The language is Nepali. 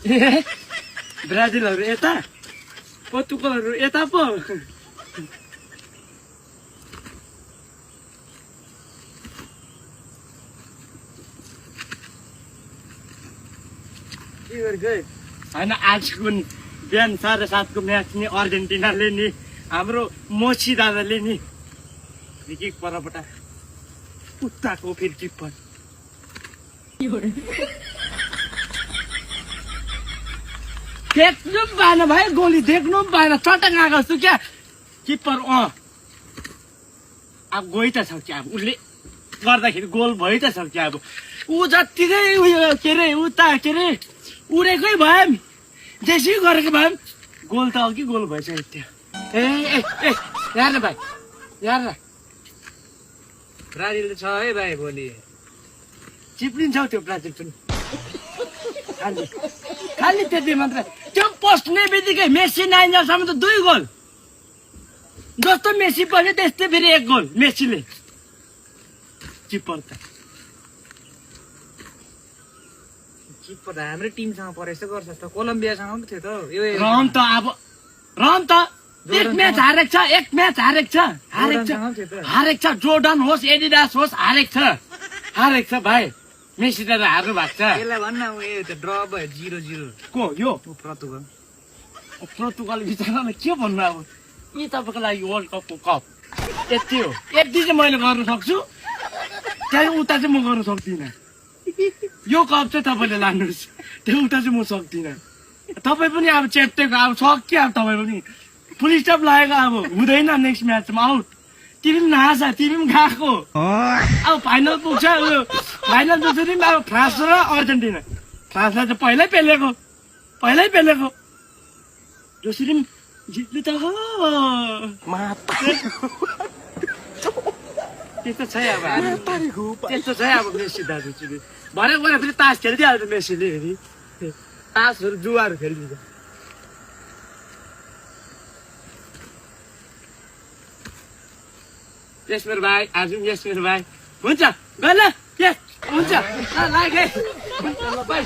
ब्राजिलहरू यता पोर्तुगलहरू यता पो होइन आजको बिहान 7:30 को म्याच नि अर्जेन्टिनाले नि हाम्रो मोची दादाले नि फ्रिकिक परबाट उताको फेरि किपर देख्नु पनि पाएन भाइ गोली देख्नु पनि पाएन चटक आएको छु क्या किपर अब गइ त छ क्या अब उसले गर्दाखेरि गोल भइ त छ क्या अब ऊ जत्तिकै उयो के अरे उता के अरे उडेकै भए जेसी गरेको भए गोल त अघि गोल भइसक्यो त्यो ए यार न भाइ यार न ब्राजिल छ है भाइ भोलि चिप्लिन्छ त्यो ब्राजिल पनि खालि त्यति मात्र त्यो पस्ने बित्तिकै मेसी 9 सम्म त 2 गोल जस्तो मेसी पस्यो त्यस्तै फेरि 1 गोल मेसीले किपर त किपर हाम्रो टिमसँग परेछ गर्छ त कोलम्बियासँग पनि थियो त यो रहन त एक म्याच हारेको छ जोर्डन होस् एडिडास होस् हारेको छ भाइ मेसी त हार्नु भएको छ यसलाई भन्न उयो त ड्र भयो 0-0 को यो पोर्तुगल बिचरालाई के भन्नु अब यी तपाईँको लागि वर्ल्ड कपको कप यति हो यति चाहिँ मैले गर्न सक्छु त्यहाँ उता चाहिँ म गर्न सक्दिनँ यो कप चाहिँ तपाईँले लानुहोस् त्यो उता चाहिँ म सक्दिनँ तपाईँ पनि अब चेप्टेको अब सक्यो अब तपाईँ पनि फुल स्टप लागेको अब हुँदैन नेक्स्ट म्याचमा आउट तिमी पनि नहाँस तिमी पनि गएको अब फाइनल पुग्छ उयो फाइनल पुग्छ नि अब फ्रान्स र अर्जेन्टिना फ्रान्सलाई चाहिँ पहिल्यै पेलेको जसरी पनि जित्नु त हो त्यस्तो छ अब मेसी दाजु भरे गएर फेरि तास खेलिदिइहाल्छ मेसीले फेरि तासहरू जुवाहरू खेलिदिन्छ यस मेरो भाइ आज यस मेरो भाइ हुन्छ गएन हुन्छ लाग्यो हुन्छ ल बाई